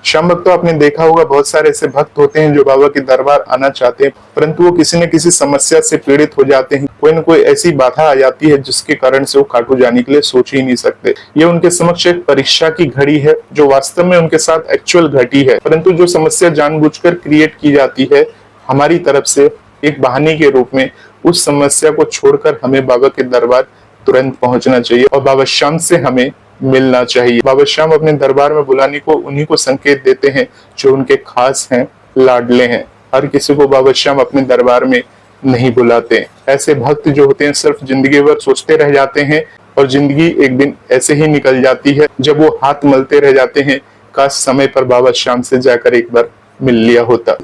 श्याम भक्तों, आपने देखा होगा बहुत सारे ऐसे भक्त होते हैं जो बाबा के दरबार आना चाहते हैं, परंतु वो किसी न किसी समस्या से पीड़ित हो जाते हैं। कोई न कोई ऐसी बाधा आ जाती है जिसके कारण से वो खाटू जाने के लिए सोच ही नहीं सकते। ये उनके समक्ष एक परीक्षा की घड़ी है जो वास्तव में उनके साथ एक्चुअल घटी है, परंतु जो समस्या जानबूझकर क्रिएट की जाती है हमारी तरफ से एक बहाने के रूप में, उस समस्या को छोड़कर हमें बाबा के दरबार तुरंत पहुंचना चाहिए और बाबा श्याम से हमें मिलना चाहिए। बाबा श्याम अपने दरबार में बुलाने को उन्हीं को संकेत देते हैं जो उनके खास हैं, लाडले हैं। हर किसी को बाबा श्याम अपने दरबार में नहीं बुलाते। ऐसे भक्त जो होते हैं सिर्फ जिंदगी भर सोचते रह जाते हैं और जिंदगी एक दिन ऐसे ही निकल जाती है जब वो हाथ मलते रह जाते हैं, काश समय पर बाबा श्याम से जाकर एक बार मिल लिया होता।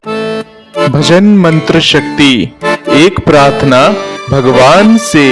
भजन मंत्र शक्ति, एक प्रार्थना भगवान से।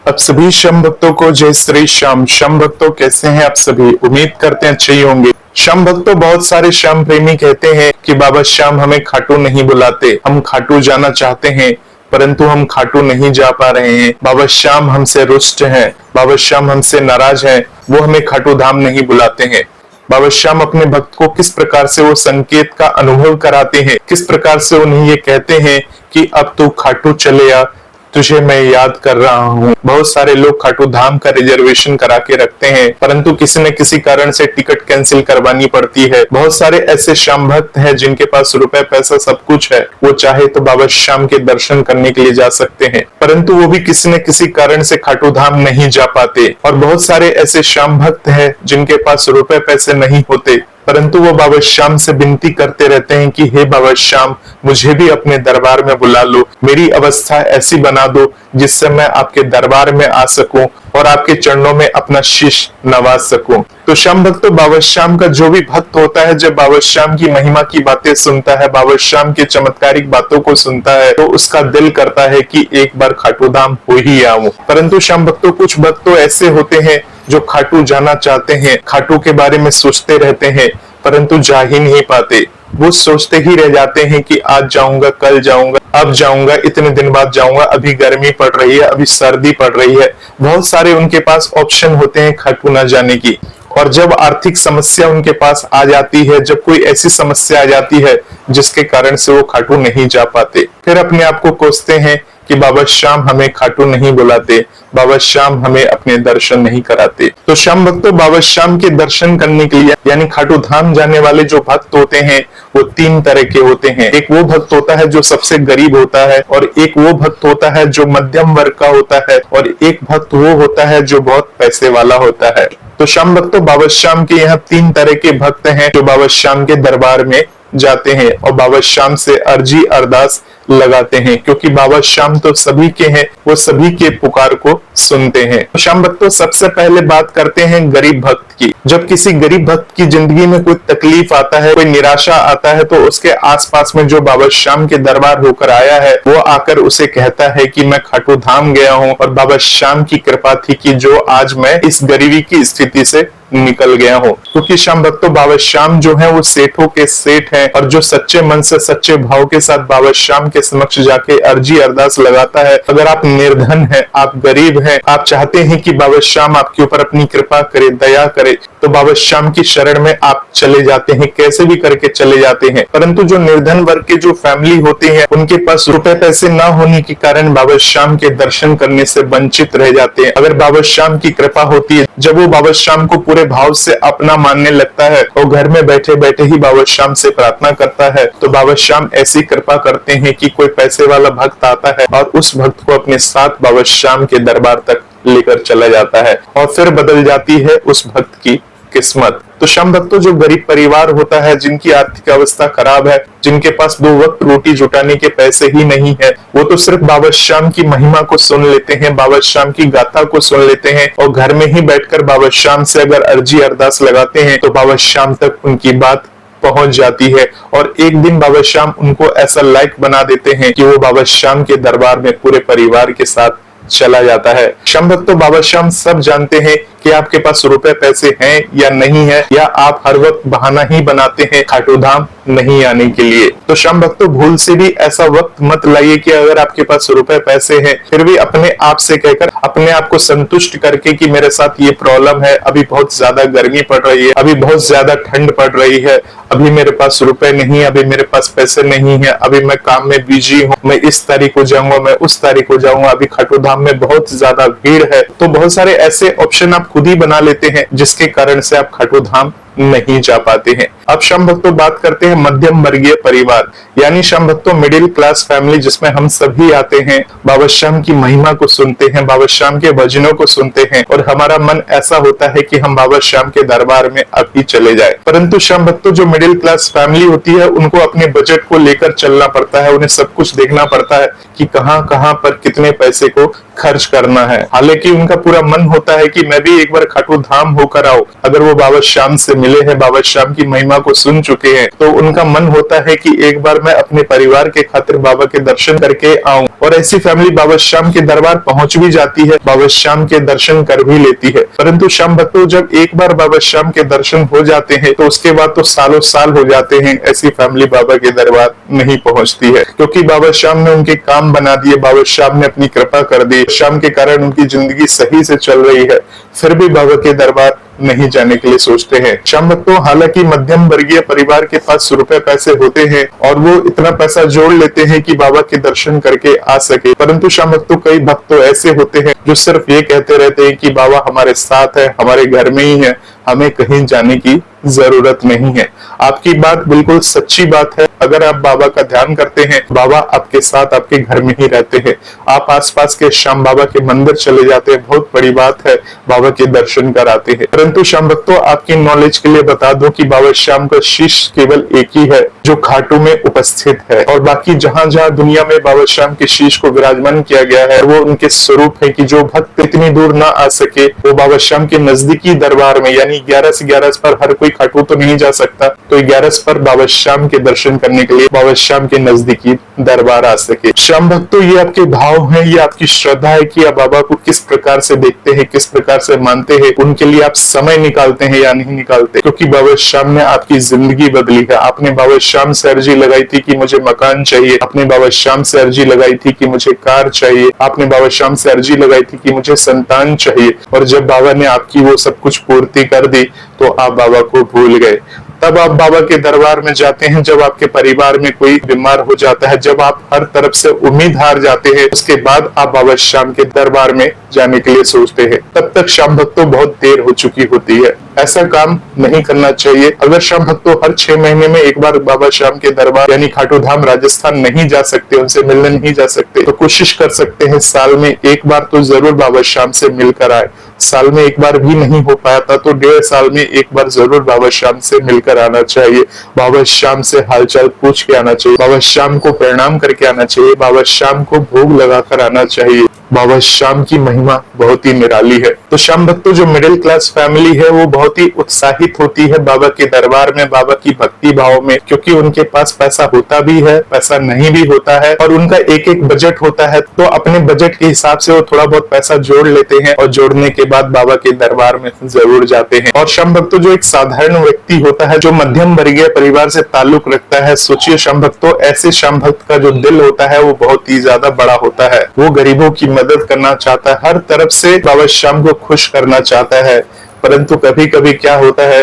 अब सभी श्याम भक्तों को जय श्री श्याम। श्याम भक्तों, कैसे हैं आप सभी? उम्मीद करते हैं अच्छे ही होंगे। श्याम भक्तों, बहुत सारे श्याम प्रेमी कहते हैं कि बाबा श्याम हमें खाटू नहीं बुलाते, हम खाटू जाना चाहते हैं परंतु हम खाटू नहीं जा पा रहे हैं। बाबा श्याम हमसे रुष्ट हैं, बाबा श्याम हमसे नाराज हैं, वो हमें खाटू धाम नहीं बुलाते हैं। बाबा श्याम अपने भक्त को किस प्रकार से वो संकेत का अनुभव कराते हैं, किस प्रकार से उन्हें ये कहते हैं कि अब तू खाटू चले आ, तुझे मैं याद कर रहा हूँ। बहुत सारे लोग खाटू धाम का रिजर्वेशन करा के रखते हैं परंतु किसी न किसी कारण से टिकट कैंसिल करवानी पड़ती है। बहुत सारे ऐसे श्याम भक्त हैं जिनके पास रुपए पैसा सब कुछ है, वो चाहे तो बाबा श्याम के दर्शन करने के लिए जा सकते हैं परंतु वो भी किसी न किसी कारण से खाटू धाम नहीं जा पाते। और बहुत सारे ऐसे श्याम भक्त हैं जिनके पास रुपए पैसे नहीं होते परंतु वो बाबा श्याम से विनती करते रहते हैं कि हे बाबा श्याम, मुझे भी अपने दरबार में बुला लो, मेरी अवस्था ऐसी बना दो जिससे मैं आपके दरबार में आ सकूं और आपके चरणों में अपना शीश नवाज सकूं। तो श्याम भक्तों, बाबा श्याम का जो भी भक्त होता है जब बाबा श्याम की महिमा की बातें सुनता है, बाबा श्याम के चमत्कारिक बातों को सुनता है तो उसका दिल करता है कि एक बार खाटू धाम हो ही आऊं। परंतु श्याम भक्तों, कुछ भक्त तो ऐसे होते हैं जो खाटू जाना चाहते हैं, खाटू के बारे में सोचते रहते हैं परंतु जा ही नहीं पाते। वो सोचते ही रह जाते हैं कि आज जाऊंगा, कल जाऊंगा, अब जाऊंगा, इतने दिन बाद जाऊंगा, अभी गर्मी पड़ रही है, अभी सर्दी पड़ रही है। बहुत सारे उनके पास ऑप्शन होते हैं खाटू न जाने की। और जब आर्थिक समस्या उनके पास आ जाती है, जब कोई ऐसी समस्या आ जाती है जिसके कारण से वो खाटू नहीं जा पाते, फिर अपने आप को कोसते हैं कि बाबा श्याम हमें खाटू नहीं बुलाते, बाबा श्याम हमें अपने दर्शन नहीं कराते। तो श्याम भक्तों, बाबा श्याम के दर्शन करने के लिए यानी खाटू धाम जाने वाले जो भक्त होते हैं वो तीन तरह के होते हैं। एक वो भक्त होता है जो सबसे गरीब होता है, और एक वो भक्त होता है जो मध्यम वर्ग का होता है, और एक भक्त वो होता है जो बहुत पैसे वाला होता है। तो श्याम भक्तों, बाबा श्याम के यहाँ तीन तरह के भक्त हैं जो बाबा श्याम के दरबार में जाते हैं और बाबा श्याम से अर्जी अरदास लगाते हैं, क्योंकि बाबा श्याम तो सभी के हैं, वो सभी के पुकार को सुनते हैं। श्याम भक्तों, सबसे पहले बात करते हैं गरीब भक्त की। जब किसी गरीब भक्त की जिंदगी में कोई तकलीफ आता है, कोई निराशा आता है, तो उसके आसपास में जो बाबा श्याम के दरबार होकर आया है वो आकर उसे कहता है कि मैं खाटू धाम गया हूँ और बाबा श्याम की कृपा थी कि जो आज मैं इस गरीबी की स्थिति से निकल गया हूँ। क्योंकि श्याम भक्तों, बाबा श्याम जो है वो सेठों के सेठ हैं, और जो सच्चे मन से सच्चे भाव के साथ बाबा श्याम के समक्ष जाके अर्जी अरदास लगाता है, अगर आप निर्धन हैं, आप गरीब हैं, आप चाहते हैं कि बाबा श्याम आपके ऊपर अपनी कृपा करे, दया करे, तो बाबा श्याम की शरण में आप चले जाते हैं, कैसे भी करके चले जाते हैं। परंतु जो निर्धन वर्ग के जो फैमिली होते हैं उनके पास रुपए पैसे न होने के कारण बाबा श्याम के दर्शन करने से वंचित रह जाते हैं। अगर बाबा श्याम की कृपा होती है, जब वो बाबा श्याम को पूरे भाव से अपना मानने लगता है और घर में बैठे बैठे ही बाबा श्याम से प्रार्थना करता है, तो बाबा श्याम ऐसी कृपा करते हैं कि कोई पैसे वाला भक्त आता है और उस भक्त को अपने साथ बाबा श्याम के दरबार तक लेकर चला जाता है और फिर बदल जाती है उस भक्त की किस्मत। तो श्याम भक्तों, जो गरीब परिवार होता है, जिनकी आर्थिक अवस्था खराब है, जिनके पास 2 वक्त रोटी जुटाने के पैसे ही नहीं है, वो तो सिर्फ बाबा श्याम की महिमा को सुन लेते हैं, बाबा श्याम की गाथा को सुन लेते हैं और घर में ही बैठकर बाबा श्याम से अगर अर्जी अरदास लगाते हैं तो बाबा श्याम तक उनकी बात पहुंच जाती है। और एक दिन बाबा श्याम उनको ऐसा लायक बना देते हैं कि वो बाबा श्याम के दरबार में पूरे परिवार के साथ चला जाता है। श्याम भक्तों, बाबा श्याम सब जानते हैं कि आपके पास रुपए पैसे हैं या नहीं है, या आप हर वक्त बहाना ही बनाते हैं खाटू धाम नहीं आने के लिए। तो श्याम भक्तों, भूल से भी ऐसा वक्त मत लाइए कि अगर आपके पास रुपए पैसे हैं फिर भी अपने आप से कहकर, अपने आप को संतुष्ट करके कि मेरे साथ ये प्रॉब्लम है, अभी बहुत ज्यादा गर्मी पड़ रही है, अभी बहुत ज्यादा ठंड पड़ रही है, अभी मेरे पास रुपए नहीं है, अभी मेरे पास पैसे नहीं है, अभी मैं काम में बिजी हूँ, मैं इस तारीख को जाऊंगा, मैं उस तारीख को जाऊंगा, अभी खाटू धाम में बहुत ज्यादा भीड़ है। तो बहुत सारे ऐसे ऑप्शन आप खुद ही बना लेते हैं जिसके कारण से आप खाटू धाम नहीं जा पाते हैं। अब श्याम भक्तों बात करते हैं मध्यम वर्गीय परिवार, यानी श्याम भक्तों मिडिल क्लास फैमिली, जिसमें हम सभी आते हैं, बाबा श्याम की महिमा को सुनते हैं, बाबा श्याम के भजनों को सुनते हैं और हमारा मन ऐसा होता है कि हम बाबा श्याम के दरबार में अभी चले जाए। परंतु श्याम भक्तों, जो मिडिल क्लास फैमिली होती है उनको अपने बजट को लेकर चलना पड़ता है, उन्हें सब कुछ देखना पड़ता है कि कहां पर कितने पैसे को खर्च करना है। हालांकि उनका पूरा मन होता है कि मैं भी एक बार खाटू धाम होकर आऊं। अगर वो बाबा श्याम से मिले हैं, बाबा श्याम की महिमा को सुन चुके हैं, तो उनका मन होता है कि एक बार मैं अपने परिवार के खातिर बाबा के दर्शन करके आऊं। और ऐसी फैमिली बाबा श्याम के दरबार पहुंच भी जाती है, बाबा श्याम के दर्शन कर भी लेती है। परंतु श्याम भक्तों, जब एक बार बाबा श्याम के दर्शन हो जाते हैं तो उसके बाद तो सालों साल हो जाते हैं ऐसी फैमिली बाबा के दरबार नहीं पहुंचती है, क्योंकि बाबा श्याम ने उनके काम बना दिए, बाबा श्याम ने अपनी कृपा कर दी, श्याम के कारण उनकी जिंदगी सही से चल रही है, फिर भी बाबा के दरबार नहीं जाने के लिए सोचते हैं। श्याम भक्तों, हालांकि मध्यम वर्गीय परिवार के पास रुपए पैसे होते हैं और वो इतना पैसा जोड़ लेते हैं कि बाबा के दर्शन करके आ सके, परंतु श्याम भक्तों कई भक्त तो ऐसे होते हैं जो सिर्फ ये कहते रहते हैं कि बाबा हमारे साथ है, हमारे घर में ही है, हमें कहीं जाने की जरूरत नहीं है। आपकी बात बिल्कुल सच्ची बात है। अगर आप बाबा का ध्यान करते हैं, बाबा आपके साथ आपके घर में ही रहते हैं। आप आसपास के श्याम बाबा के मंदिर चले जाते हैं, बहुत बड़ी बात है, बाबा के दर्शन कराते हैं। परंतु श्याम भक्तों, आपकी नॉलेज के लिए बता दूं कि बाबा श्याम का शीश केवल एक ही है जो खाटू में उपस्थित है, और बाकी जहां जहां दुनिया में बाबा श्याम के शीश को विराजमान किया गया है वो उनके स्वरूप है कि जो भक्त इतनी दूर ना आ सके वो बाबा श्याम के नजदीकी दरबार में, यानी 11 से 11 पर हर कोई खाटू तो नहीं जा सकता, तो 11 पर बाबा श्याम के दर्शन करने के लिए बाबा श्याम के नजदीकी दरबार आ सके। श्याम भक्तों, ये आपके भाव है, ये आपकी श्रद्धा है कि आप बाबा को किस प्रकार से देखते हैं, किस प्रकार से मानते हैं, उनके लिए आप समय निकालते हैं या नहीं निकालते, क्योंकि बाबा श्याम ने आपकी जिंदगी बदली है। आपने बाबा श्याम से अर्जी लगाई थी कि मुझे मकान चाहिए, आपने बाबा श्याम से अर्जी लगाई थी कि मुझे कार चाहिए, आपने बाबा श्याम से अर्जी लगाई थी कि मुझे संतान चाहिए, और जब बाबा ने आपकी वो सब कुछ पूर्ति कर दी तो आप बाबा को भूल गए। तब आप बाबा के दरबार में जाते हैं जब आपके परिवार में कोई बीमार हो जाता है, जब आप हर तरफ से उम्मीद हार जाते हैं, उसके बाद आप बाबा श्याम के दरबार में जाने के लिए सोचते हैं। तब तक श्याम भक्तों बहुत देर हो चुकी होती है। ऐसा काम नहीं करना चाहिए। अगर श्याम भक्तों हर 6 महीने में एक बार बाबा श्याम के दरबार यानी खाटू धाम राजस्थान नहीं जा सकते, उनसे मिलने नहीं जा सकते, तो कोशिश कर सकते हैं साल में एक बार तो जरूर बाबा श्याम से मिलकर आए। साल में एक बार भी नहीं हो पाता तो 1.5 साल में एक बार जरूर बाबा श्याम से मिलकर आना चाहिए, बाबा श्याम से हालचाल पूछ के आना चाहिए, बाबा श्याम को प्रणाम करके आना चाहिए, बाबा श्याम को भोग लगाकर आना चाहिए। बाबा श्याम की महिमा बहुत ही निराली है। तो श्याम भक्तों, जो मिडिल क्लास फैमिली है वो बहुत ही उत्साहित होती है बाबा के दरबार में, बाबा की भक्ति भाव में, क्योंकि उनके पास पैसा होता भी है, पैसा नहीं भी होता है, और उनका एक एक बजट होता है, तो अपने बजट के हिसाब से वो थोड़ा बहुत पैसा जोड़ लेते हैं और जोड़ने के बाद बाबा के दरबार में जरूर जाते हैं। और श्याम भक्तों, जो एक साधारण व्यक्ति होता है जो मध्यम वर्गीय परिवार से ताल्लुक रखता है, सोचिए श्याम भक्तों, ऐसे श्याम भक्त का जो दिल होता है वो बहुत ही ज्यादा बड़ा होता है। वो गरीबों की मदद करना चाहता है, हर तरफ से बाबा श्याम को खुश करना चाहता है, परंतु कभी कभी क्या होता है,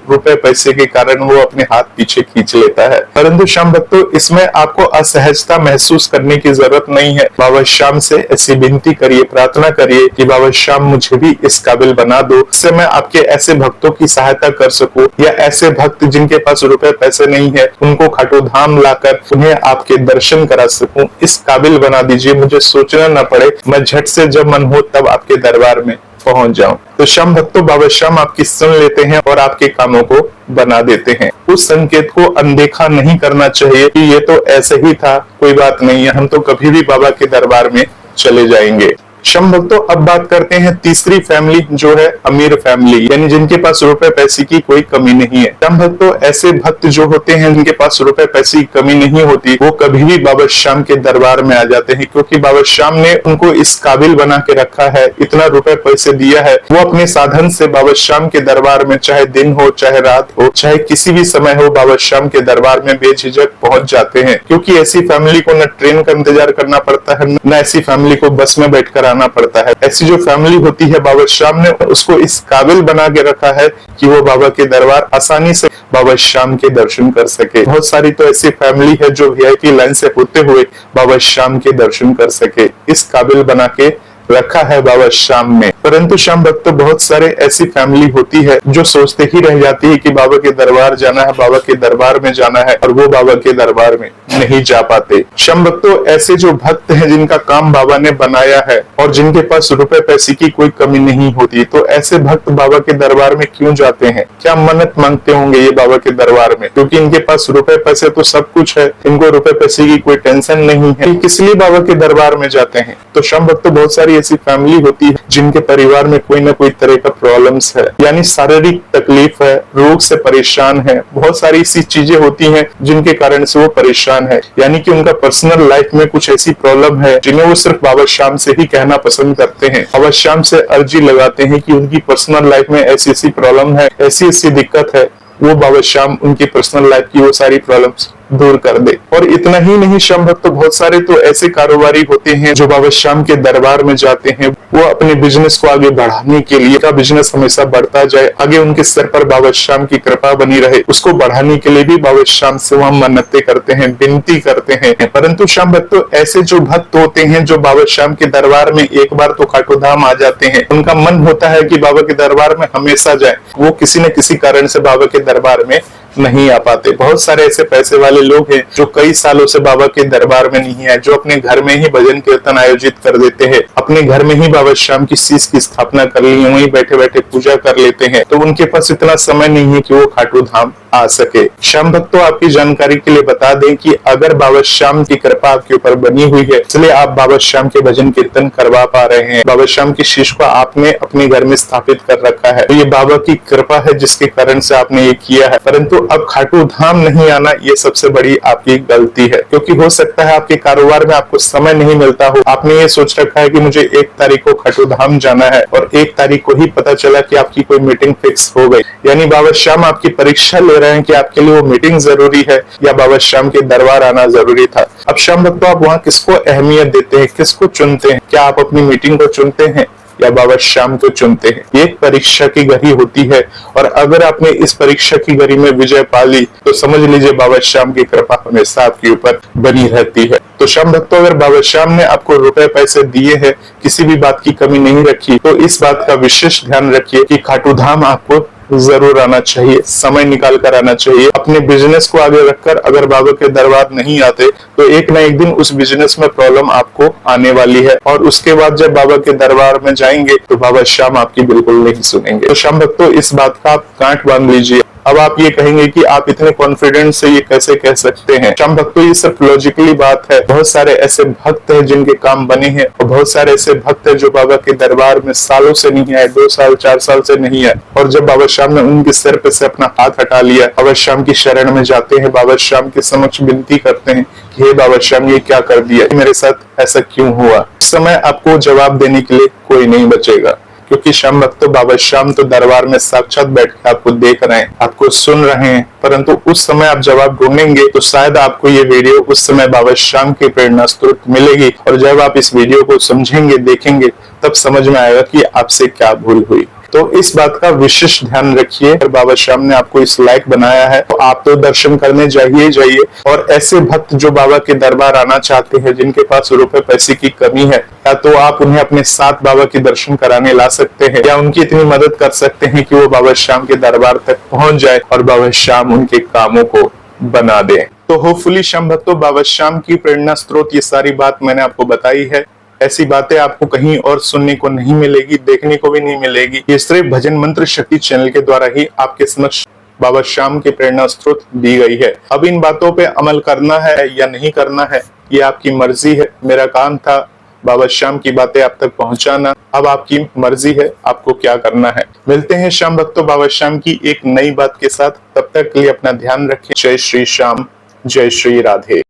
रुपए पैसे के कारण वो अपने हाथ पीछे खींच लेता है। परंतु श्याम भक्तों, इसमें आपको असहजता महसूस करने की जरूरत नहीं है। बाबा श्याम से ऐसी विनती करिए, प्रार्थना करिए कि बाबा श्याम मुझे भी इस काबिल बना दो, इससे मैं आपके ऐसे भक्तों की सहायता कर सकूं, या ऐसे भक्त जिनके पास रुपए पैसे नहीं है उनको खाटू धाम लाकर उन्हें आपके दर्शन करा सकूं, इस काबिल बना दीजिए, मुझे सोचना न पड़े, मैं झट से जब मन हो तब आपके दरबार में पहुंच जाऊं। तो श्याम भक्तों, बाबा श्याम आपकी सुन लेते हैं और आपके कामों को बना देते हैं। उस संकेत को अनदेखा नहीं करना चाहिए कि ये तो ऐसे ही था, कोई बात नहीं है, हम तो कभी भी बाबा के दरबार में चले जाएंगे। श्याम भक्तों अब बात करते हैं तीसरी फैमिली जो है अमीर फैमिली, यानी जिनके पास रुपए पैसे की कोई कमी नहीं है। श्याम भक्तों ऐसे भक्त जो होते हैं जिनके पास रुपए पैसे की कमी नहीं होती, वो कभी भी बाबा श्याम के दरबार में आ जाते हैं, क्योंकि बाबा श्याम ने उनको इस काबिल बना के रखा है, इतना रुपए पैसे दिया है, वो अपने साधन से बाबा श्याम के दरबार में चाहे दिन हो चाहे रात हो चाहे किसी भी समय हो बाबा श्याम के दरबार में बेझिझक पहुंच जाते हैं। क्योंकि ऐसी फैमिली को न ट्रेन का इंतजार करना पड़ता है, न ऐसी फैमिली को बस में बैठकर आना पड़ता है। ऐसी जो फैमिली होती है बाबा श्याम ने उसको इस काबिल बना के रखा है कि वो बाबा के दरबार आसानी से बाबा श्याम के दर्शन कर सके। बहुत सारी तो ऐसी फैमिली है जो वीआईपी लाइन से होते हुए बाबा श्याम के दर्शन कर सके, इस काबिल बना के रखा है बाबा श्याम ने। परंतु श्याम भक्तों बहुत सारे ऐसी फैमिली होती है जो सोचते ही रह जाती है कि बाबा के दरबार जाना है, बाबा के दरबार में जाना है, और वो बाबा के दरबार में नहीं जा पाते। श्याम भक्तों ऐसे जो भक्त हैं जिनका काम बाबा ने बनाया है और जिनके पास रुपए पैसे की कोई कमी नहीं होती, तो ऐसे भक्त बाबा के दरबार में क्यों जाते हैं? क्या मन्नत मांगते होंगे ये बाबा के दरबार में? क्योंकि इनके पास रुपए पैसे तो सब कुछ है, इनको रुपए पैसे की कोई टेंशन नहीं है, किस लिए बाबा के दरबार में जाते हैं? तो श्याम भक्तों बहुत सारी ऐसी फैमिली होती है जिनके परिवार में कोई ना कोई तरह का प्रॉब्लम्स है, यानी शारीरिक तकलीफ है, रोग से परेशान है, बहुत सारी ऐसी चीजें होती हैं जिनके कारण से वो परेशान है, यानी कि उनका पर्सनल लाइफ में कुछ ऐसी प्रॉब्लम है जिन्हें वो सिर्फ बाबा श्याम से ही कहना पसंद करते हैं। बाबा श्याम से अर्जी लगाते हैं कि उनकी पर्सनल लाइफ में ऐसी ऐसी प्रॉब्लम है, ऐसी ऐसी दिक्कत है, वो बाबा श्याम उनकी पर्सनल लाइफ की वो सारी प्रॉब्लम्स दूर कर दे। और इतना ही नहीं श्याम भक्त, तो बहुत सारे तो ऐसे कारोबारी होते हैं जो बाबा श्याम के दरबार में जाते हैं, वो अपने बिजनेस को आगे बढ़ाने के लिए, का बिजनेस हमेशा बढ़ता जाए, आगे उनके सर पर बाबा श्याम की कृपा बनी रहे, उसको बढ़ाने के लिए भी बाबा श्याम से वहां मन्नतें करते हैं, विनती करते हैं। परंतु श्याम भक्त तो ऐसे जो भक्त होते हैं जो बाबा श्याम के दरबार में एक बार तो खाटू धाम आ जाते हैं, उनका मन होता है कि बाबा के दरबार में हमेशा जाए, वो किसी न किसी कारण से बाबा के दरबार में नहीं आ पाते। बहुत सारे ऐसे पैसे वाले लोग हैं जो कई सालों से बाबा के दरबार में नहीं है, जो अपने घर में ही भजन कीर्तन आयोजित कर देते हैं, अपने घर में ही बाबा श्याम की शीश की स्थापना कर ली, वहीं बैठे बैठे पूजा कर लेते हैं, तो उनके पास इतना समय नहीं है कि वो खाटू धाम आ सके। श्याम भक्तों आपकी जानकारी के लिए बता दें कि अगर बाबा श्याम की कृपा आपके ऊपर बनी हुई है, इसलिए आप बाबा श्याम के भजन कीर्तन करवा पा रहे हैं, बाबा श्याम की शीश को आपने अपने घर में स्थापित कर रखा है, तो ये बाबा की कृपा है जिसके कारण से आपने ये किया है। परंतु अब खाटू धाम नहीं आना ये सबसे बड़ी आपकी गलती है, क्योंकि हो सकता है आपके कारोबार में आपको समय नहीं मिलता हो, आपने ये सोच रखा है कि मुझे 1 तारीख को खाटू धाम जाना है और 1 तारीख को ही पता चला कि आपकी कोई मीटिंग फिक्स हो गई, यानी बाबा श्याम आपकी परीक्षा ले रहे हैं कि आपके लिए वो मीटिंग जरूरी है या बाबा श्याम के दरबार आना जरूरी था। अब श्याम भक्तों आप वहाँ किसको अहमियत देते हैं, किसको चुनते हैं? क्या आप अपनी मीटिंग को चुनते हैं या बाबा श्याम को चुनते हैं? ये परीक्षा की घड़ी होती है, और अगर आपने इस परीक्षा की घड़ी में विजय पा ली तो समझ लीजिए बाबा श्याम की कृपा हमेशा आपके ऊपर बनी रहती है। तो श्याम भक्तों अगर बाबा श्याम ने आपको रुपए पैसे दिए हैं, किसी भी बात की कमी नहीं रखी, तो इस बात का विशेष ध्यान रखिए कि खाटू धाम आपको जरूर आना चाहिए, समय निकाल कर आना चाहिए। अपने बिजनेस को आगे रखकर अगर बाबा के दरबार नहीं आते तो एक न एक दिन उस बिजनेस में प्रॉब्लम आपको आने वाली है, और उसके बाद जब बाबा के दरबार में जाएंगे तो बाबा श्याम आपकी बिल्कुल नहीं सुनेंगे। तो श्याम भक्तों इस बात का आप गांठ बांध लीजिए। अब आप ये कहेंगे कि आप इतने कॉन्फिडेंस से ये कैसे कह सकते हैं? श्याम भक्तों ये सिर्फ लॉजिकली बात है। बहुत सारे ऐसे भक्त हैं जिनके काम बने हैं, और बहुत सारे ऐसे भक्त हैं जो बाबा के दरबार में सालों से नहीं आए, 2 साल 4 साल से नहीं आए, और जब बाबा श्याम ने उनके सिर पे से अपना हाथ हटा लिया, बाबा श्याम की शरण में जाते हैं, बाबा श्याम के समक्ष विनती करते हैं कि हे बाबा श्याम ये क्या कर दिया, मेरे साथ ऐसा क्यों हुआ? उस समय आपको जवाब देने के लिए कोई नहीं बचेगा, क्योंकि श्याम भक्तों बाबा श्याम तो दरबार में साक्षात बैठ के आपको देख रहे हैं, आपको सुन रहे हैं, परंतु उस समय आप जवाब ढूंढेंगे तो शायद आपको ये वीडियो उस समय बाबा श्याम की प्रेरणा स्रोत मिलेगी, और जब आप इस वीडियो को समझेंगे, देखेंगे, तब समझ में आएगा कि आपसे क्या भूल हुई। तो इस बात का विशेष ध्यान रखिए। अगर बाबा श्याम ने आपको इस लायक बनाया है तो आप तो दर्शन करने जाइए। और ऐसे भक्त जो बाबा के दरबार आना चाहते हैं, जिनके पास रुपए पैसे की कमी है, या तो आप उन्हें अपने साथ बाबा के दर्शन कराने ला सकते हैं, या उनकी इतनी मदद कर सकते हैं कि वो बाबा श्याम के दरबार तक पहुंच जाए और बाबा श्याम उनके कामों को बना दे। तो होपफुली श्याम भक्तों बाबा श्याम की प्रेरणा स्रोत ये सारी बात मैंने आपको बताई है। ऐसी बातें आपको कहीं और सुनने को नहीं मिलेगी, देखने को भी नहीं मिलेगी। ये सिर्फ भजन मंत्र शक्ति चैनल के द्वारा ही आपके समक्ष बाबा श्याम की प्रेरणा स्रोत दी गई है। अब इन बातों पे अमल करना है या नहीं करना है ये आपकी मर्जी है। मेरा काम था बाबा श्याम की बातें आप तक पहुंचाना। अब आपकी मर्जी है आपको क्या करना है। मिलते हैं श्याम भक्तों बाबा श्याम की एक नई बात के साथ, तब तक के लिए अपना ध्यान रखें। जय श्री श्याम, जय श्री राधे।